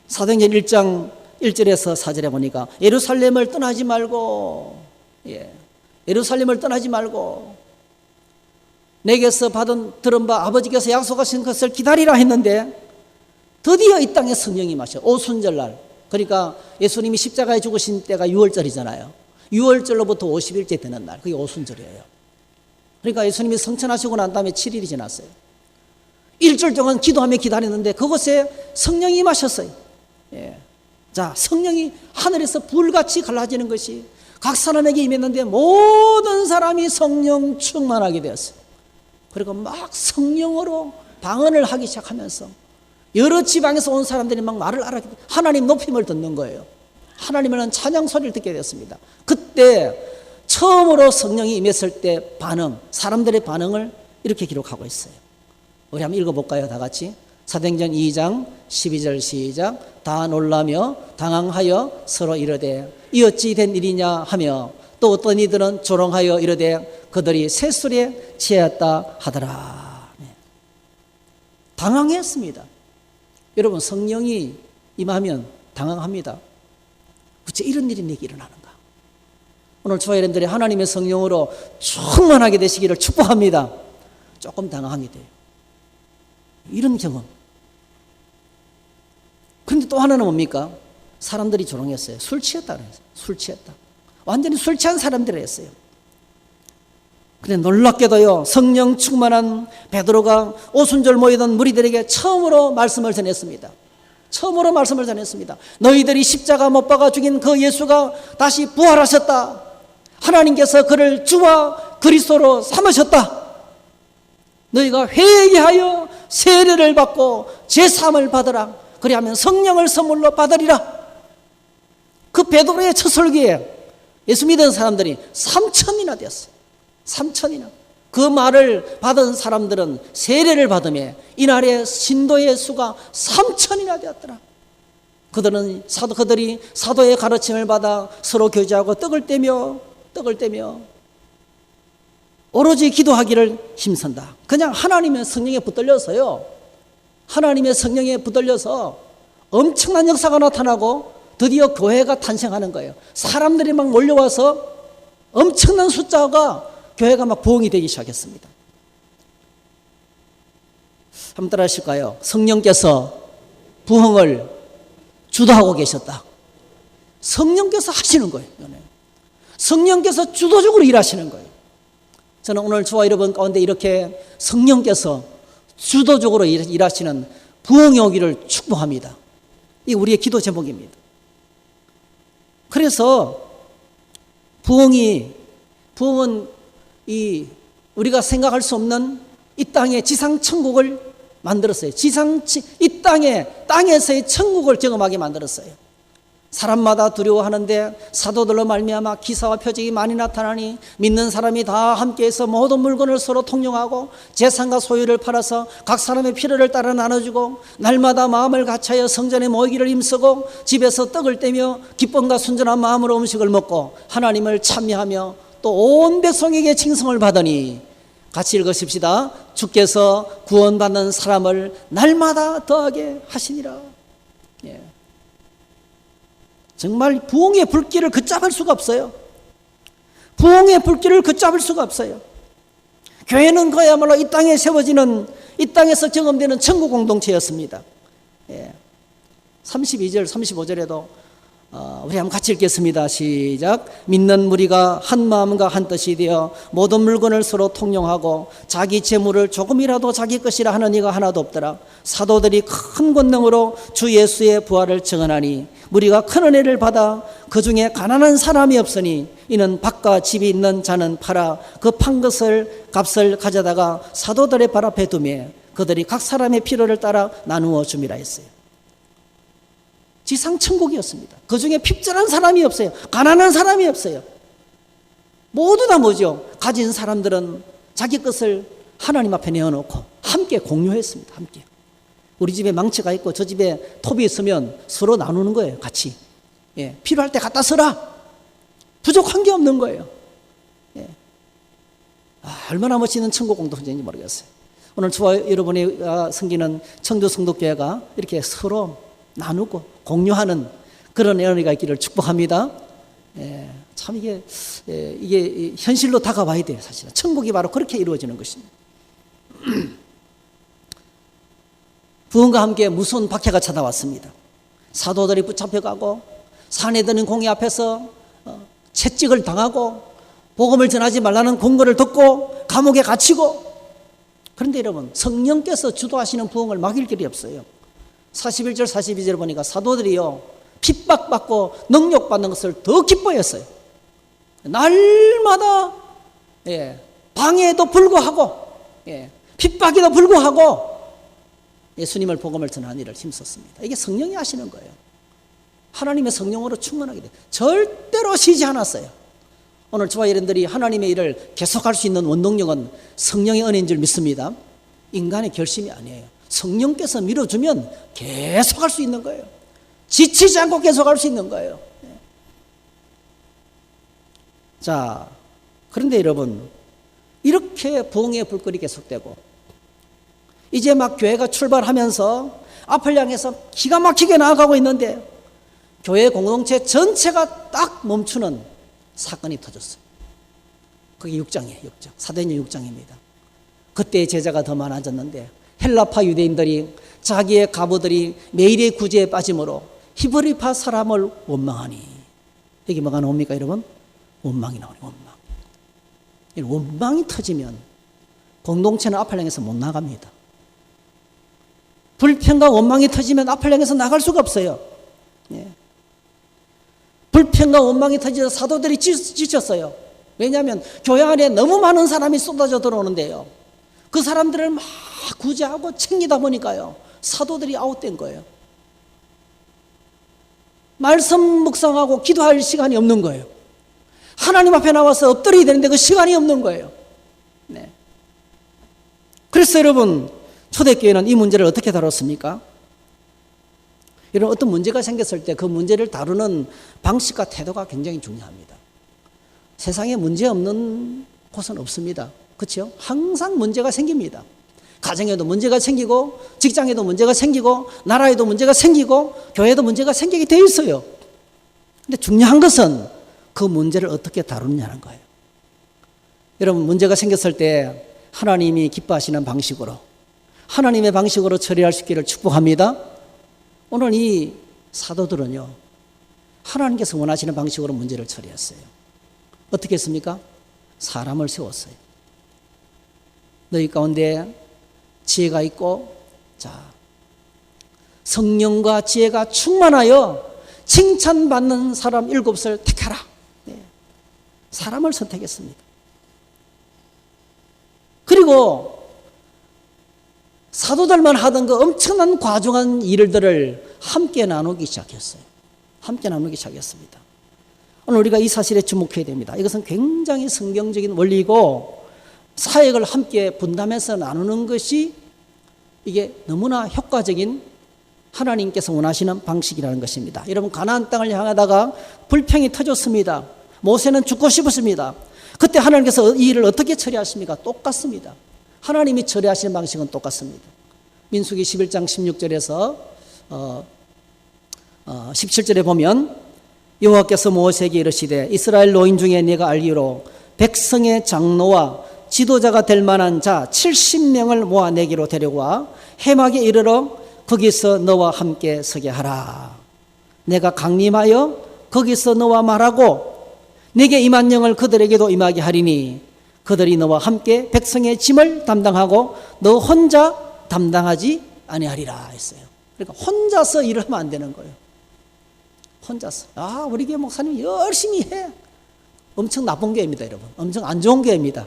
사도행전 1장 1절에서 4절에 보니까 예루살렘을 떠나지 말고 예루살렘을 떠나지 말고 내게서 들은 바 아버지께서 약속하신 것을 기다리라 했는데 드디어 이 땅에 성령이 마셔. 오순절날, 그러니까 예수님이 십자가에 죽으신 때가 6월절이잖아요. 6월절로부터 50일째 되는 날, 그게 오순절이에요. 그러니까 예수님이 성천하시고 난 다음에 7일이 지났어요. 일주일 동안 기도하며 기다렸는데 그곳에 성령이 임하셨어요. 자, 성령이 하늘에서 불같이 갈라지는 것이 각 사람에게 임했는데 모든 사람이 성령 충만하게 되었어요. 그리고 막 성령으로 방언을 하기 시작하면서 여러 지방에서 온 사람들이 막 말을 알아듣게 하나님 높임을 듣는 거예요. 하나님을 하는 찬양 소리를 듣게 됐습니다. 그때 처음으로 성령이 임했을 때 사람들의 반응을 이렇게 기록하고 있어요. 우리 한번 읽어볼까요? 다 같이. 사도행전 2장 12절 시작. 다 놀라며 당황하여 서로 이르되 이 어찌 된 일이냐 하며 또 어떤 이들은 조롱하여 이르되 그들이 새술에 취했다 하더라. 당황했습니다. 여러분, 성령이 임하면 당황합니다. 어째 이런 일이 내게 일어나는가? 오늘 저와 여러분들이 하나님의 성령으로 충만하게 되시기를 축복합니다. 조금 당황하게 돼요. 이런 경험. 그런데 또 하나는 뭡니까? 사람들이 조롱했어요. 술 취했다 그랬어요. 술 취했다. 완전히 술 취한 사람들이 했어요. 그런데 놀랍게도요, 성령 충만한 베드로가 오순절 모이던 무리들에게 처음으로 말씀을 전했습니다. 처음으로 말씀을 전했습니다. 너희들이 십자가 못 박아 죽인 그 예수가 다시 부활하셨다. 하나님께서 그를 주와 그리스도로 삼으셨다. 너희가 회개하여 세례를 받고 제사함을 받으라. 그리하면 성령을 선물로 받으리라. 그 베드로의 첫 설교에 예수 믿은 사람들이 3,000이나 되었어요. 3,000이나. 그 말을 받은 사람들은 세례를 받으며 이날의 신도의 수가 3,000이나 되었더라. 그들이 사도의 가르침을 받아 서로 교제하고 떡을 떼며 오로지 기도하기를 힘쓴다. 그냥 하나님의 성령에 붙들려서요. 하나님의 성령에 붙들려서 엄청난 역사가 나타나고 드디어 교회가 탄생하는 거예요. 사람들이 막 몰려와서 엄청난 숫자가 교회가 막 부흥이 되기 시작했습니다. 한번 따라 하실까요? 성령께서 부흥을 주도하고 계셨다. 성령께서 하시는 거예요. 성령께서 주도적으로 일하시는 거예요. 저는 오늘 저와 여러분 가운데 이렇게 성령께서 주도적으로 일하시는 부흥이 오기를 축복합니다. 이 우리의 기도 제목입니다. 그래서 부흥은 우리가 생각할 수 없는 이 땅의 지상 천국을 만들었어요. 이 땅에서의 천국을 경험하게 만들었어요. 사람마다 두려워하는데 사도들로 말미암아 기사와 표적이 많이 나타나니 믿는 사람이 다 함께해서 모든 물건을 서로 통용하고 재산과 소유를 팔아서 각 사람의 필요를 따라 나눠주고 날마다 마음을 같이하여 성전에 모이기를 힘쓰고 집에서 떡을 떼며 기쁨과 순전한 마음으로 음식을 먹고 하나님을 찬미하며 또 온 백성에게 칭송을 받으니 같이 읽으십시다. 주께서 구원받는 사람을 날마다 더하게 하시니라. 예. 정말 부흥의 불길을 걷잡을 수가 없어요. 부흥의 불길을 걷잡을 수가 없어요. 교회는 그야말로 이 땅에 세워지는, 이 땅에서 경험되는 천국 공동체였습니다. 예. 32절, 35절에도 우리 한번 같이 읽겠습니다. 시작. 믿는 무리가 한 마음과 한 뜻이 되어 모든 물건을 서로 통용하고 자기 재물을 조금이라도 자기 것이라 하는 이가 하나도 없더라. 사도들이 큰 권능으로 주 예수의 부활을 증언하니 무리가 큰 은혜를 받아 그 중에 가난한 사람이 없으니 이는 밭과 집이 있는 자는 팔아 그 판 것을 값을 가져다가 사도들의 발 앞에 두며 그들이 각 사람의 필요를 따라 나누어 줌이라 했어요. 지상 천국이었습니다. 그 중에 핍절한 사람이 없어요. 가난한 사람이 없어요. 모두 다 뭐죠? 가진 사람들은 자기 것을 하나님 앞에 내어놓고 함께 공유했습니다. 함께. 우리 집에 망치가 있고 저 집에 톱이 있으면 서로 나누는 거예요. 같이. 예, 필요할 때 갖다 써라. 부족한 게 없는 거예요. 예. 얼마나 멋있는 천국 공동체인지 모르겠어요. 오늘 저와 여러분이 섬기는 청주 성도교회가 이렇게 서로 나누고 공유하는 그런 은혜가 있기를 축복합니다. 예, 참 이게 현실로 다가와야 돼요. 사실은 천국이 바로 그렇게 이루어지는 것입니다. 부흥과 함께 무서운 박해가 찾아왔습니다. 사도들이 붙잡혀가고 산에 드는 공의 앞에서 채찍을 당하고 복음을 전하지 말라는 공고를 듣고 감옥에 갇히고. 그런데 여러분, 성령께서 주도하시는 부흥을 막을 길이 없어요. 41절 42절 보니까 사도들이요 핍박받고 능욕받는 것을 더 기뻐했어요. 날마다 방해에도 불구하고 핍박에도 불구하고 예수님을 복음을 전하는 일을 힘썼습니다. 이게 성령이 하시는 거예요. 하나님의 성령으로 충만하게 돼요. 절대로 쉬지 않았어요. 오늘 저와 여러분들이 하나님의 일을 계속할 수 있는 원동력은 성령의 은혜인 줄 믿습니다. 인간의 결심이 아니에요. 성령께서 밀어주면 계속할 수 있는 거예요. 지치지 않고 계속할 수 있는 거예요. 자, 그런데 여러분, 이렇게 부흥의 불길이 계속되고 이제 막 교회가 출발하면서 앞을 향해서 기가 막히게 나아가고 있는데 교회 공동체 전체가 딱 멈추는 사건이 터졌어요. 그게 6장이에요. 6장. 사도행전 6장입니다. 그때 제자가 더 많아졌는데 헬라파 유대인들이 자기의 가부들이 매일의 구제에 빠짐으로 히브리파 사람을 원망하니. 여기 뭐가 나옵니까 여러분? 원망이 나오니. 원망. 원망이 터지면 공동체는 앞을 향해서 못 나갑니다. 불평과 원망이 터지면 앞을 향해서 나갈 수가 없어요. 예. 불평과 원망이 터지자 사도들이 지쳤어요. 왜냐하면 교회 안에 너무 많은 사람이 쏟아져 들어오는데요. 그 사람들을 막 구제하고 챙기다 보니까요. 사도들이 아웃된 거예요. 말씀 묵상하고 기도할 시간이 없는 거예요. 하나님 앞에 나와서 엎드려야 되는데 그 시간이 없는 거예요. 네. 그래서 여러분, 초대교회는 이 문제를 어떻게 다뤘습니까? 여러분, 어떤 문제가 생겼을 때 그 문제를 다루는 방식과 태도가 굉장히 중요합니다. 세상에 문제 없는 곳은 없습니다. 그렇죠? 항상 문제가 생깁니다. 가정에도 문제가 생기고 직장에도 문제가 생기고 나라에도 문제가 생기고 교회에도 문제가 생기게 돼 있어요. 근데 중요한 것은 그 문제를 어떻게 다루느냐는 거예요. 여러분, 문제가 생겼을 때 하나님이 기뻐하시는 방식으로 하나님의 방식으로 처리할 수 있기를 축복합니다. 오늘 이 사도들은요, 하나님께서 원하시는 방식으로 문제를 처리했어요. 어떻게 했습니까? 사람을 세웠어요. 너희 가운데 지혜가 있고, 자, 성령과 지혜가 충만하여 칭찬받는 사람 7을 택하라. 네. 사람을 선택했습니다. 그리고 사도들만 하던 그 엄청난 과중한 일들을 함께 나누기 시작했어요. 함께 나누기 시작했습니다. 오늘 우리가 이 사실에 주목해야 됩니다. 이것은 굉장히 성경적인 원리고 사역을 함께 분담해서 나누는 것이 이게 너무나 효과적인 하나님께서 원하시는 방식이라는 것입니다. 여러분, 가나안 땅을 향하다가 불평이 터졌습니다. 모세는 죽고 싶었습니다. 그때 하나님께서 이 일을 어떻게 처리하십니까? 똑같습니다. 하나님이 처리하시는 방식은 똑같습니다. 민수기 11장 16절에서 17절에 보면 여호와께서 모세에게 이르시되 이스라엘 노인 중에 네가 알기로 백성의 장로와 지도자가 될 만한 자 70명을 모아 내게로 데려와 해막에 이르러 거기서 너와 함께 서게 하라. 내가 강림하여 거기서 너와 말하고 내게 임한 영을 그들에게도 임하게 하리니 그들이 너와 함께 백성의 짐을 담당하고 너 혼자 담당하지 아니하리라 했어요. 그러니까 혼자서 일을 하면 안 되는 거예요. 혼자서. 우리 교회 목사님 열심히 해. 엄청 나쁜 교회입니다, 여러분. 엄청 안 좋은 교회입니다.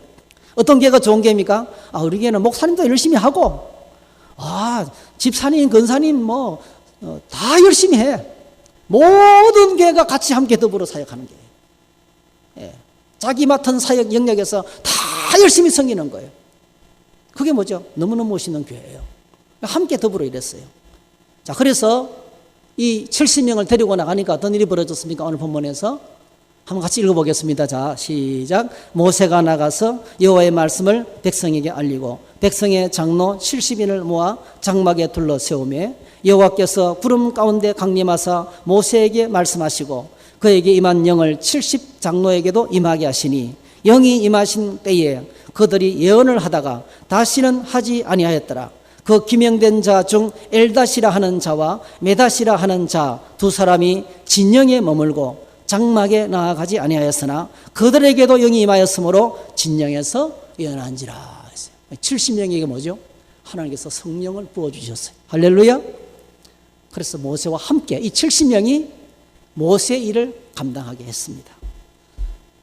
어떤 교회가 좋은 교회입니까? 우리 교회는 목사님도 열심히 하고, 집사님, 권사님 다 열심히 해. 모든 교회가 같이 함께 더불어 사역하는 교회. 예. 자기 맡은 사역 영역에서 다 열심히 섬기는 거예요. 그게 뭐죠? 너무너무 멋있는 교회예요. 함께 더불어 일했어요. 자, 그래서 이 70명을 데리고 나가니까 어떤 일이 벌어졌습니까? 오늘 본문에서 한번 같이 읽어보겠습니다. 자, 시작. 모세가 나가서 여호와의 말씀을 백성에게 알리고 백성의 장로 70인을 모아 장막에 둘러 세우며 여호와께서 구름 가운데 강림하사 모세에게 말씀하시고 그에게 임한 영을 70 장로에게도 임하게 하시니 영이 임하신 때에 그들이 예언을 하다가 다시는 하지 아니하였더라. 그 기명된 자 중 엘다시라 하는 자와 메다시라 하는 자 두 사람이 진영에 머물고 장막에 나아가지 아니하였으나 그들에게도 영이 임하였으므로 진영에서 예언한지라 했어요. 70명에게 뭐죠? 하나님께서 성령을 부어주셨어요. 할렐루야. 그래서 모세와 함께 이 70명이 모세의 일을 감당하게 했습니다.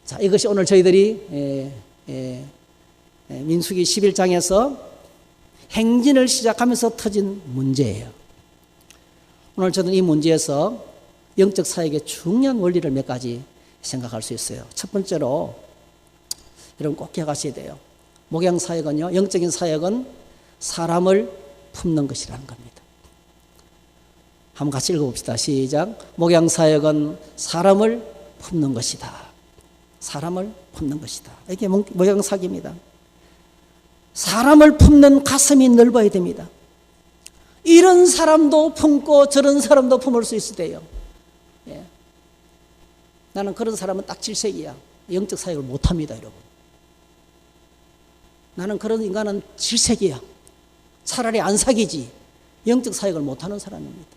자, 이것이 오늘 저희들이 민수기 11장에서 행진을 시작하면서 터진 문제예요. 오늘 저는 이 문제에서 영적 사역의 중요한 원리를 몇 가지 생각할 수 있어요. 첫 번째로 여러분 꼭 기억하셔야 돼요. 목양 사역은요, 영적인 사역은 사람을 품는 것이라는 겁니다. 한번 같이 읽어봅시다. 시작. 목양 사역은 사람을 품는 것이다. 사람을 품는 것이다. 이게 목양 사역입니다. 사람을 품는 가슴이 넓어야 됩니다. 이런 사람도 품고 저런 사람도 품을 수 있을 때요. 예. 나는 그런 사람은 딱 질색이야. 영적 사역을 못합니다, 여러분. 나는 그런 인간은 질색이야. 차라리 안 사귀지. 영적 사역을 못하는 사람입니다.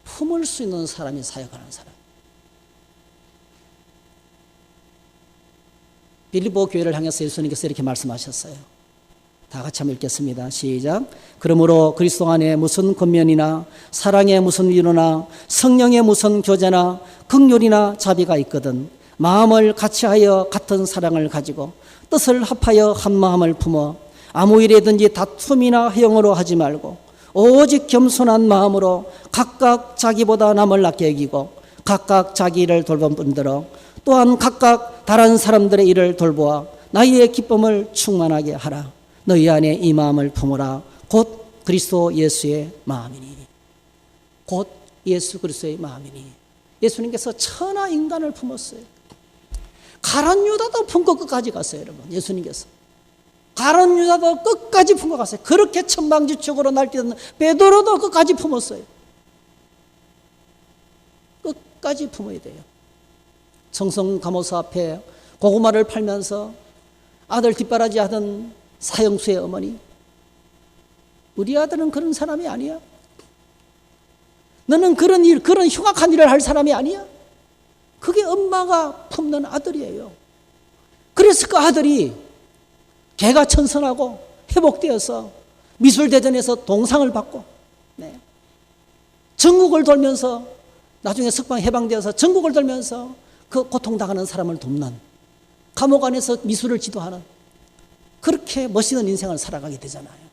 품을 수 있는 사람이 사역하는 사람. 빌립보 교회를 향해서 예수님께서 이렇게 말씀하셨어요. 다 같이 한번 읽겠습니다. 시작. 그러므로 그리스도 안에 무슨 권면이나 사랑에 무슨 위로나 성령의 무슨 교제나 긍휼이나 자비가 있거든 마음을 같이하여 같은 사랑을 가지고 뜻을 합하여 한 마음을 품어 아무 일이든지 다툼이나 허용으로 하지 말고 오직 겸손한 마음으로 각각 자기보다 남을 낫게 여기고 각각 자기 일을 돌본 분들어 또한 각각 다른 사람들의 일을 돌보아 나의 기쁨을 충만하게 하라. 너희 안에 이 마음을 품으라. 곧 그리스도 예수의 마음이니. 곧 예수 그리스도의 마음이니. 예수님께서 천하 인간을 품었어요. 가룟 유다도 품고 끝까지 갔어요, 여러분. 예수님께서. 가룟 유다도 끝까지 품고 갔어요. 그렇게 천방지축으로 날뛰던 베드로도 끝까지 품었어요. 끝까지 품어야 돼요. 성성 감호사 앞에 고구마를 팔면서 아들 뒷바라지 하던 사형수의 어머니, 우리 아들은 그런 사람이 아니야. 너는 그런 일, 그런 흉악한 일을 할 사람이 아니야. 그게 엄마가 품는 아들이에요. 그래서 그 아들이 개가천선하고 회복되어서 미술대전에서 동상을 받고 전국을 돌면서 나중에 석방 해방되어서 전국을 돌면서 그 고통당하는 사람을 돕는, 감옥 안에서 미술을 지도하는, 그렇게 멋있는 인생을 살아가게 되잖아요.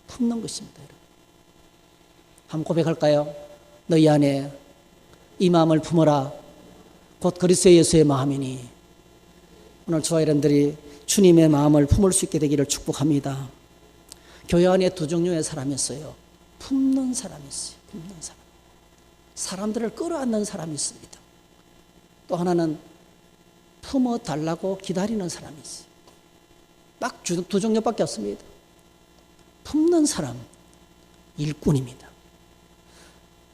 품는 것입니다, 여러분. 한번 고백할까요? 너희 안에 이 마음을 품어라. 곧 그리스도 예수의 마음이니. 오늘 저와 여러분들이 주님의 마음을 품을 수 있게 되기를 축복합니다. 교회 안에 두 종류의 사람이 있어요. 품는 사람이 있어요. 품는 사람. 사람들을 끌어안는 사람이 있습니다. 또 하나는 품어달라고 기다리는 사람이 있어요. 딱 두 종류밖에 없습니다. 품는 사람, 일꾼입니다.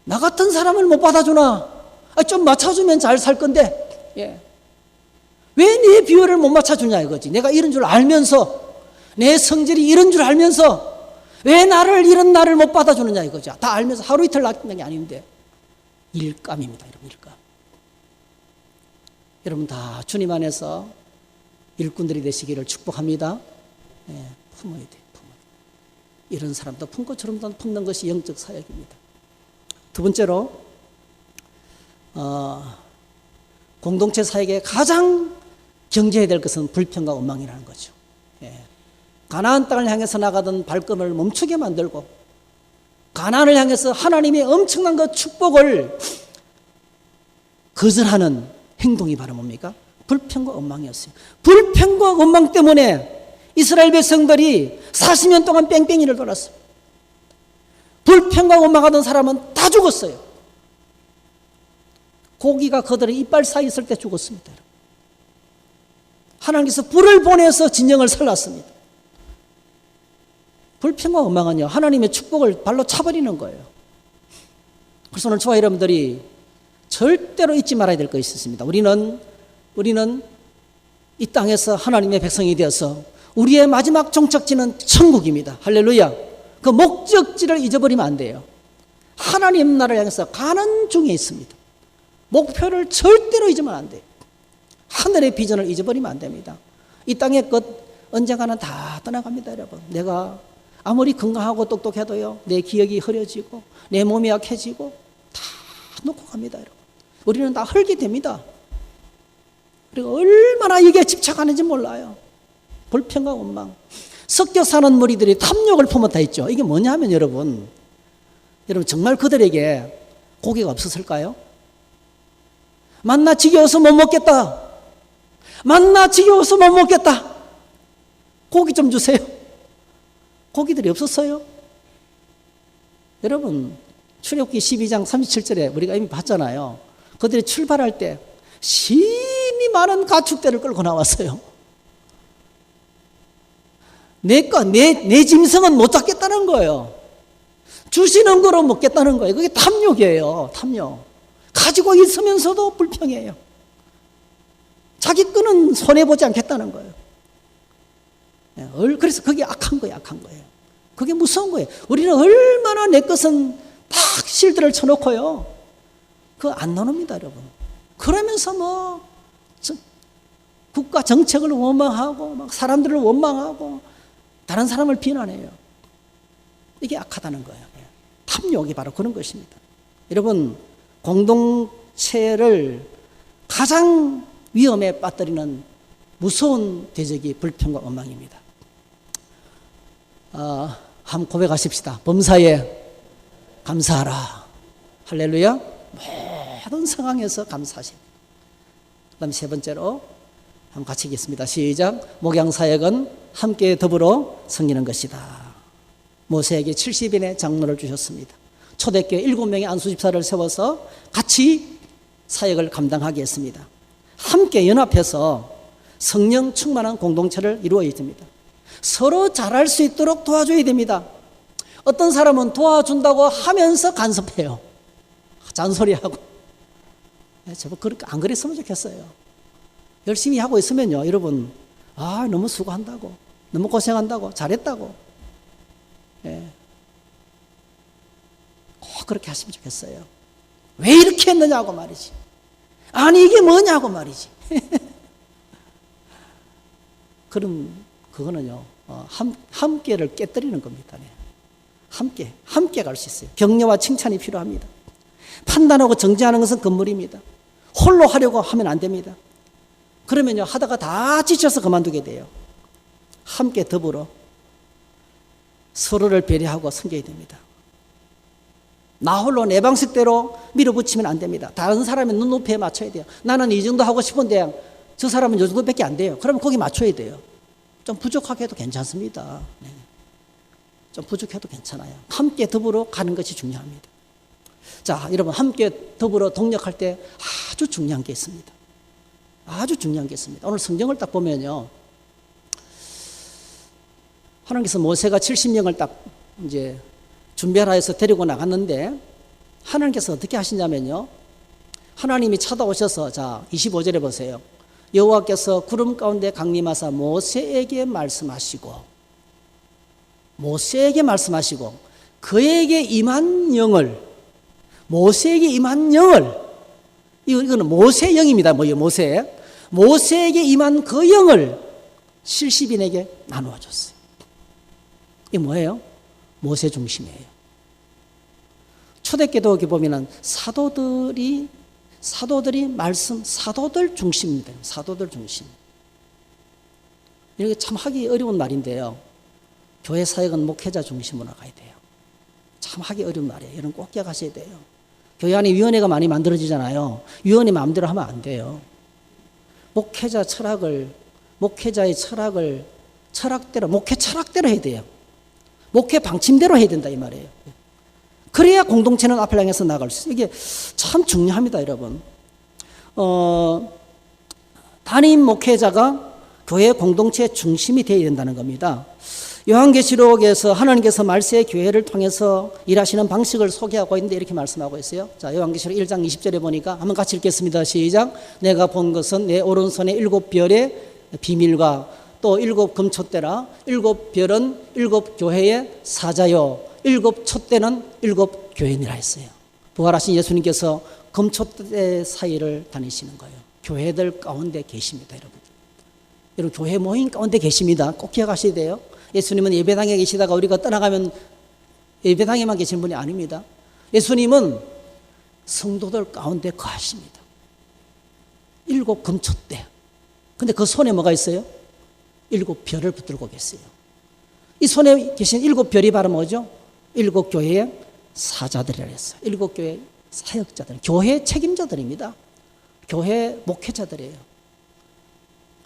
나 같은 사람을 못 받아주나? 좀 맞춰주면 잘 살 건데, 예. 왜 내 비율을 못 맞춰주냐 이거지. 내가 이런 줄 알면서, 내 성질이 이런 줄 알면서 왜 이런 나를 못 받아주느냐 이거죠. 다 알면서 하루 이틀 낚는 게 아닌데. 일감입니다, 여러분. 일감. 여러분 다 주님 안에서 일꾼들이 되시기를 축복합니다. 예, 품어야 돼. 이런 사람도 품고 저런 사람도 품는 것이 영적 사역입니다. 두 번째로 공동체 사역에 가장 경계해야 될 것은 불평과 원망이라는 거죠. 예. 가나안 땅을 향해서 나가던 발걸음을 멈추게 만들고, 가나안을 향해서 하나님의 엄청난 그 축복을 거절하는 행동이 바로 뭡니까? 불평과 원망이었어요. 불평과 원망 때문에 이스라엘 백성들이 40년 동안 뺑뺑이를 돌았어요. 불평과 원망하던 사람은 다 죽었어요. 고기가 그들의 이빨 사이에 있을 때 죽었습니다. 하나님께서 불을 보내서 진영을 살랐습니다. 불평과 원망은요, 하나님의 축복을 발로 차버리는 거예요. 그래서 오늘 저와 여러분들이 절대로 잊지 말아야 될 것이 있습니다. 우리는 이 땅에서 하나님의 백성이 되어서 우리의 마지막 종착지는 천국입니다. 할렐루야. 그 목적지를 잊어버리면 안 돼요. 하나님 나라를 향해서 가는 중에 있습니다. 목표를 절대로 잊으면 안 돼요. 하늘의 비전을 잊어버리면 안 됩니다. 이 땅의 것 언젠가는 다 떠나갑니다, 여러분. 내가 아무리 건강하고 똑똑해도요, 내 기억이 흐려지고 내 몸이 약해지고 다 놓고 갑니다, 여러분. 우리는 다 흙이 됩니다. 그리고 얼마나 이게 집착하는지 몰라요. 불평과 원망. 섞여 사는 무리들이 탐욕을 품었다 했죠. 이게 뭐냐면 여러분 정말 그들에게 고기가 없었을까요? 만나 지겨워서 못 먹겠다. 만나 지겨워서 못 먹겠다. 고기 좀 주세요. 고기들이 없었어요. 여러분 출애굽기 12장 37절에 우리가 이미 봤잖아요. 그들이 출발할 때 심히 많은 가축대를 끌고 나왔어요. 내 짐승은 못 잡겠다는 거예요. 주시는 거로 먹겠다는 거예요. 그게 탐욕이에요. 탐욕. 가지고 있으면서도 불평해요. 자기 거는 손해보지 않겠다는 거예요. 그래서 그게 악한 거예요. 악한 거예요. 그게 무서운 거예요. 우리는 얼마나 내 것은 막 실드를 쳐놓고요. 그거 안 나눕니다, 여러분. 그러면서 국가 정책을 원망하고 막 사람들을 원망하고 다른 사람을 비난해요. 이게 악하다는 거예요. 탐욕이 바로 그런 것입니다. 여러분 공동체를 가장 위험에 빠뜨리는 무서운 대적이 불평과 원망입니다. 한번 고백하십시다. 범사에 감사하라. 할렐루야. 모든 상황에서 감사하십니다. 그 다음 세 번째로 한번 같이 읽겠습니다. 시작. 목양사역은 함께 더불어 섬기는 것이다. 모세에게 70인의 장로를 주셨습니다. 초대교회 7명의 안수집사를 세워서 같이 사역을 감당하게 했습니다. 함께 연합해서 성령 충만한 공동체를 이루어야 됩니다. 서로 잘할 수 있도록 도와줘야 됩니다. 어떤 사람은 도와준다고 하면서 간섭해요. 잔소리하고. 제발 그렇게 안 그랬으면 좋겠어요. 열심히 하고 있으면요, 여러분, 너무 수고한다고, 너무 고생한다고, 잘했다고. 꼭 그렇게 하시면 좋겠어요. 왜 이렇게 했느냐고 말이지. 아니, 이게 뭐냐고 말이지. 그럼, 그거는요, 함께를 깨뜨리는 겁니다. 함께 갈 수 있어요. 격려와 칭찬이 필요합니다. 판단하고 정죄하는 것은 금물입니다. 홀로 하려고 하면 안 됩니다. 그러면요, 하다가 다 지쳐서 그만두게 돼요. 함께 더불어 서로를 배려하고 섬겨야 됩니다. 나 홀로 내 방식대로 밀어붙이면 안 됩니다. 다른 사람의 눈높이에 맞춰야 돼요. 나는 이 정도 하고 싶은데 저 사람은 이 정도밖에 안 돼요. 그러면 거기 맞춰야 돼요. 좀 부족하게 해도 괜찮습니다. 네. 좀 부족해도 괜찮아요. 함께 더불어 가는 것이 중요합니다. 자, 여러분, 함께 더불어 동력할 때 아주 중요한 게 있습니다. 아주 중요한 게 있습니다. 오늘 성경을 딱 보면요, 하나님께서 모세가 70명을 딱 이제 준비하라 해서 데리고 나갔는데, 하나님께서 어떻게 하시냐면요, 하나님이 찾아오셔서, 자, 25절에 보세요. 여호와께서 구름 가운데 강림하사 모세에게 말씀하시고 그에게 임한 영을, 모세에게 임한 영을, 이거는 모세 영입니다. 뭐예요? 모세에게 임한 그 영을 70인에게 나누어 줬어요. 이게 뭐예요? 모세 중심이에요. 초대교도에 보면은 사도들 중심입니다. 사도들 중심. 이게 참 하기 어려운 말인데요. 교회 사역은 목회자 중심으로 가야 돼요. 참 하기 어려운 말이에요. 여러분 꼭 기억하셔야 돼요. 교회 안에 위원회가 많이 만들어지잖아요. 위원회 마음대로 하면 안 돼요. 목회자의 철학대로, 목회 철학대로 해야 돼요. 목회 방침대로 해야 된다 이 말이에요. 그래야 공동체는 앞을 향해서 나갈 수 있어요. 이게 참 중요합니다, 여러분. 담임 목회자가 교회 공동체의 중심이 되어야 된다는 겁니다. 요한계시록에서 하나님께서 말세의 교회를 통해서 일하시는 방식을 소개하고 있는데 이렇게 말씀하고 있어요. 자, 요한계시록 1장 20절에 보니까 한번 같이 읽겠습니다. 시작. 내가 본 것은 내 오른손에 7별의 비밀과 또 7 금촛대라. 7별은 7 교회의 사자요, 7 촛대는 7 교회니라 했어요. 부활하신 예수님께서 금촛대 사이를 다니시는 거예요. 교회들 가운데 계십니다, 여러분. 여러분, 교회 모임 가운데 계십니다. 꼭 기억하셔야 돼요. 예수님은 예배당에 계시다가 우리가 떠나가면 예배당에만 계신 분이 아닙니다. 예수님은 성도들 가운데 거하십니다. 7 금촛대. 근데 그 손에 뭐가 있어요? 7 별을 붙들고 계세요. 이 손에 계신 7 별이 바로 뭐죠? 7 교회의 사자들이라 했어요. 7 교회의 사역자들, 교회 책임자들입니다. 교회 목회자들이에요.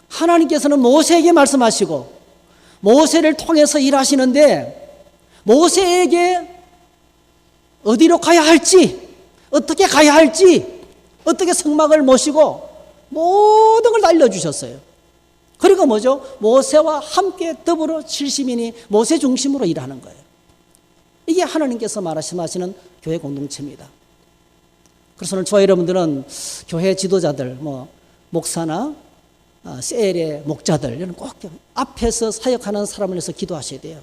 하나님께서는 모세에게 말씀하시고 모세를 통해서 일하시는데, 모세에게 어디로 가야 할지, 어떻게 가야 할지, 어떻게 성막을 모시고 모든 걸 알려주셨어요. 그리고 뭐죠? 모세와 함께 더불어 70인이 모세 중심으로 일하는 거예요. 이게 하나님께서 말씀하시는 교회 공동체입니다. 그래서 오늘 저와 여러분들은 교회 지도자들, 목사나 셀의 목자들, 이런 꼭 앞에서 사역하는 사람을 위해서 기도하셔야 돼요.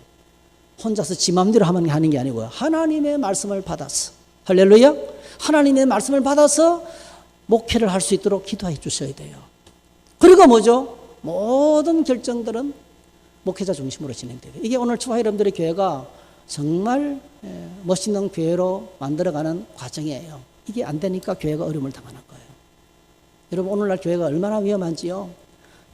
혼자서 지 마음대로 하는 게 아니고요. 하나님의 말씀을 받아서, 할렐루야, 하나님의 말씀을 받아서 목회를 할 수 있도록 기도해 주셔야 돼요. 그리고 뭐죠? 모든 결정들은 목회자 중심으로 진행돼요. 이게 오늘 저와 여러분들의 교회가 정말 멋있는 교회로 만들어가는 과정이에요. 이게 안 되니까 교회가 어려움을 당하는 거예요. 여러분, 오늘날 교회가 얼마나 위험한지요.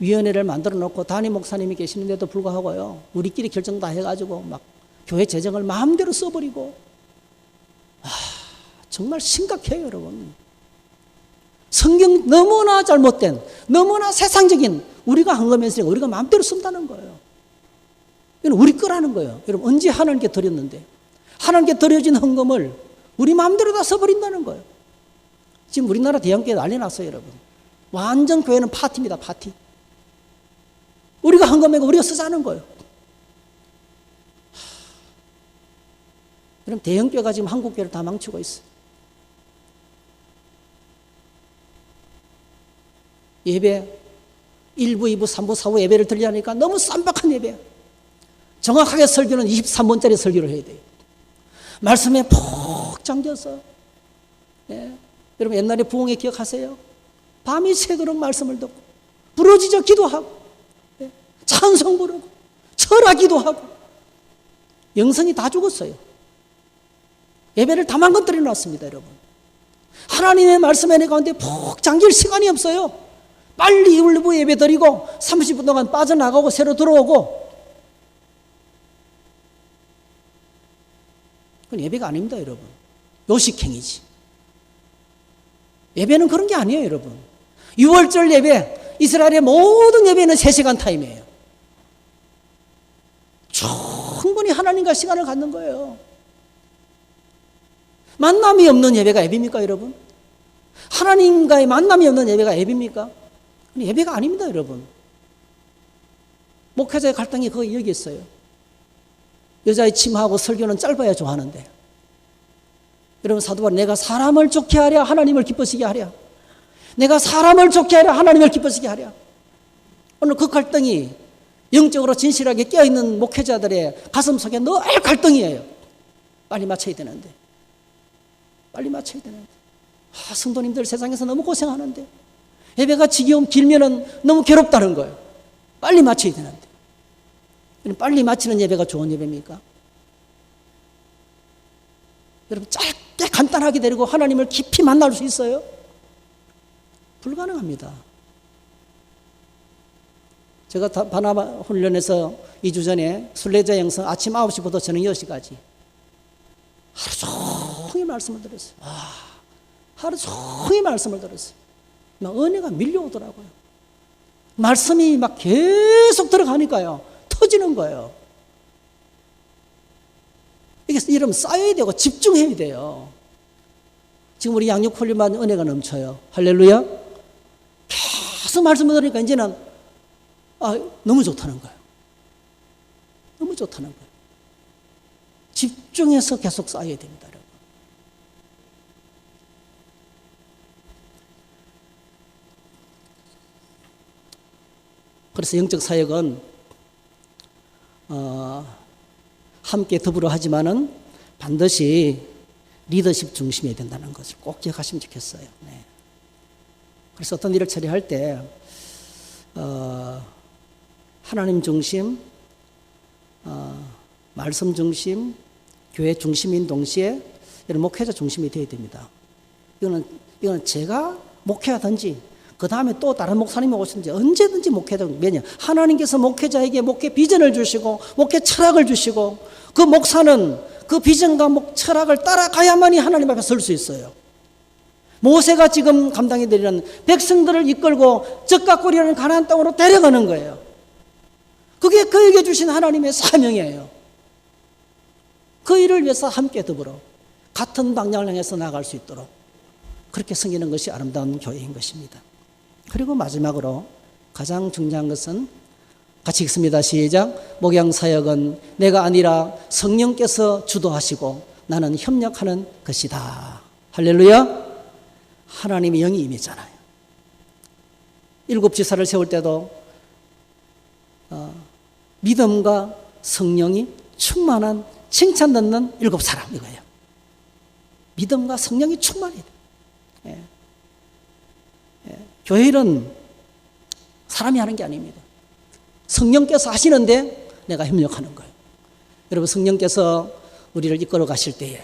위원회를 만들어 놓고 담임 목사님이 계시는데도 불구하고요, 우리끼리 결정 다 해가지고 막 교회 재정을 마음대로 써버리고, 정말 심각해요, 여러분. 성경 너무나 잘못된, 너무나 세상적인, 우리가 헌금했으니까 우리가 마음대로 쓴다는 거예요. 이건 우리 거라는 거예요. 여러분, 언제 하나님께 드렸는데, 하나님께 드려진 헌금을 우리 마음대로 다 써버린다는 거예요. 지금 우리나라 대형교회 난리 났어요, 여러분. 완전 교회는 파티입니다, 파티. 우리가 헌금하고 우리가 쓰자는 거예요. 그럼 대형교회가 지금 한국교회를 다 망치고 있어요. 예배 1부, 2부, 3부, 4부 예배를 드리려니까 너무 쌈박한 예배. 정확하게 설교는 23분짜리 설교를 해야 돼요. 말씀에 푹 잠겨서. 예. 여러분, 옛날에 부흥회 기억하세요? 밤이 새도록 말씀을 듣고 부러지죠 기도하고, 예. 찬송 부르고 철하기도 하고. 영성이 다 죽었어요. 예배를 다 망가뜨려 놨습니다, 여러분. 하나님의 말씀 안에 가운데 푹 잠길 시간이 없어요. 빨리 울부 예배 드리고 30분 동안 빠져나가고 새로 들어오고. 그건 예배가 아닙니다, 여러분. 요식행위지. 예배는 그런 게 아니에요, 여러분. 6월절 예배, 이스라엘의 모든 예배는 3시간 타임이에요. 충분히 하나님과 시간을 갖는 거예요. 만남이 없는 예배가 예배입니까, 여러분? 하나님과의 만남이 없는 예배가 예배입니까? 예배가 아닙니다, 여러분. 목회자의 갈등이 거의 여기 있어요. 여자의 침하고 설교는 짧아야 좋아하는데, 여러분, 사도 바울, 내가 사람을 좋게 하랴 하나님을 기쁘시게 하랴, 내가 사람을 좋게 하랴 하나님을 기쁘시게 하랴. 오늘 그 갈등이 영적으로 진실하게 깨어있는 목회자들의 가슴 속에 늘 갈등이에요. 빨리 맞춰야 되는데, 빨리 맞춰야 되는데. 성도님들 세상에서 너무 고생하는데, 예배가 길면은 너무 괴롭다는 거예요. 빨리 맞춰야 되는데. 빨리 맞추는 예배가 좋은 예배입니까? 여러분, 짧게 간단하게 데리고 하나님을 깊이 만날 수 있어요? 불가능합니다. 제가 바나바 훈련에서 2주 전에 순례자 영성 아침 9시부터 저녁 10시까지 하루 종일 말씀을 들었어요. 하루 종일 말씀을 들었어요. 막 은혜가 밀려오더라고요. 말씀이 막 계속 들어가니까요, 터지는 거예요. 이게 이러면 쌓여야 되고 집중해야 돼요. 지금 우리 양육 훈련만 은혜가 넘쳐요. 할렐루야. 계속 말씀을 들으니까 이제는 너무 좋다는 거예요. 너무 좋다는 거예요. 집중해서 계속 쌓여야 됩니다, 여러분. 그래서 영적 사역은 함께 더불어 하지만은 반드시 리더십 중심이어야 된다는 것을 꼭 기억하시면 좋겠어요. 네. 그래서 어떤 일을 처리할 때 하나님 중심, 말씀 중심, 교회 중심인 동시에 이런 목회자 중심이 되어야 됩니다. 이거는 제가 목회하든지 그 다음에 또 다른 목사님이 오시든지 언제든지 목회자. 왜냐? 하나님께서 목회자에게 목회 비전을 주시고 목회 철학을 주시고 그 목사는 그 비전과 철학을 따라가야만이 하나님 앞에 설 수 있어요. 모세가 지금 감당해드리는 백성들을 이끌고 적과 꿀이라는 가나안 땅으로 데려가는 거예요. 그게 그에게 주신 하나님의 사명이에요. 그 일을 위해서 함께 더불어 같은 방향을 향해서 나아갈 수 있도록 그렇게 섬기는 것이 아름다운 교회인 것입니다. 그리고 마지막으로 가장 중요한 것은 같이 읽습니다. 시작. 목양사역은 내가 아니라 성령께서 주도하시고 나는 협력하는 것이다. 할렐루야. 하나님의 영이 임했잖아요. 7 지사를 세울 때도 믿음과 성령이 충만한 칭찬 듣는 7 사람 이거예요. 믿음과 성령이 충만해야 돼요. 교회 일은 사람이 하는 게 아닙니다. 성령께서 하시는데 내가 협력하는 거예요. 여러분, 성령께서 우리를 이끌어 가실 때에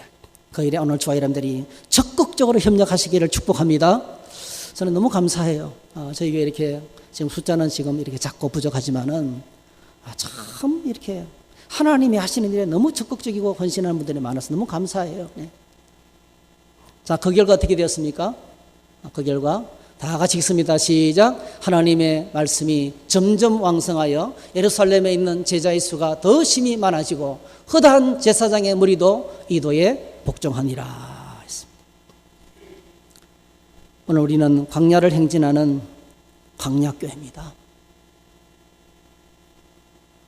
그 일에 오늘 주와 여러분들이 적극적으로 협력하시기를 축복합니다. 저는 너무 감사해요. 저희 교회 이렇게 지금 숫자는 지금 이렇게 작고 부족하지만은 참 이렇게 하나님이 하시는 일에 너무 적극적이고 헌신하는 분들이 많아서 너무 감사해요. 네. 자, 그 결과 어떻게 되었습니까? 그 결과 다 같이 읽습니다. 시작. 하나님의 말씀이 점점 왕성하여 예루살렘에 있는 제자의 수가 더 심히 많아지고 허다한 제사장의 무리도 이도에 복종하니라 했습니다. 오늘 우리는 광야를 행진하는 광야교회입니다.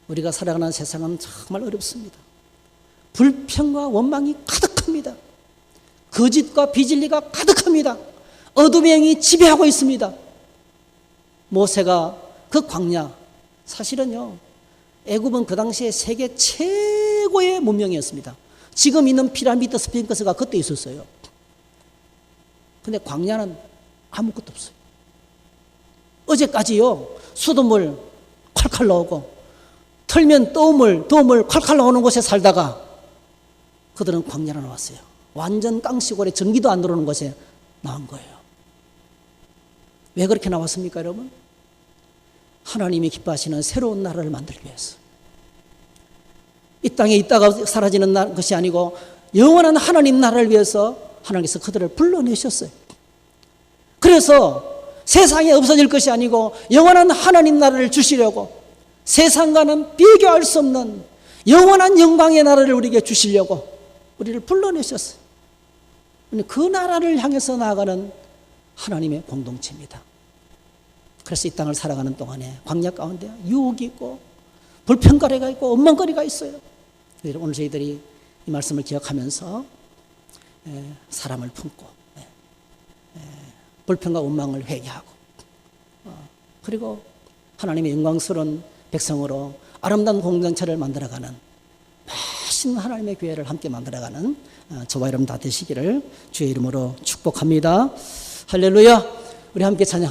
우리가 살아가는 세상은 정말 어렵습니다. 불평과 원망이 가득합니다. 거짓과 비진리가 가득합니다. 어둠의 영이 지배하고 있습니다. 모세가 그 광야, 사실은요, 애굽은 그 당시에 세계 최고의 문명이었습니다. 지금 있는 피라미드 스핑크스가 그때 있었어요. 근데 광야는 아무것도 없어요. 어제까지요, 수돗물 콸콸 나오고 털면 떠물 콸콸 나오는 곳에 살다가 그들은 광야로 나왔어요. 완전 깡시골에 전기도 안 들어오는 곳에 나온 거예요. 왜 그렇게 나왔습니까, 여러분? 하나님이 기뻐하시는 새로운 나라를 만들기 위해서. 이 땅에 있다가 사라지는 것이 아니고 영원한 하나님 나라를 위해서 하나님께서 그들을 불러내셨어요. 그래서 세상에 없어질 것이 아니고 영원한 하나님 나라를 주시려고, 세상과는 비교할 수 없는 영원한 영광의 나라를 우리에게 주시려고 우리를 불러내셨어요. 그 나라를 향해서 나아가는 하나님의 공동체입니다. 그래서 이 땅을 살아가는 동안에 광야 가운데 유혹이 있고 불평거리가 있고 원망거리가 있어요. 오늘 저희들이 이 말씀을 기억하면서 사람을 품고 불평과 원망을 회개하고, 그리고 하나님의 영광스러운 백성으로 아름다운 공동체를 만들어가는 멋있는 하나님의 교회를 함께 만들어가는 저와 여러분 다 되시기를 주의 이름으로 축복합니다. 할렐루야. 우리 함께 찬양.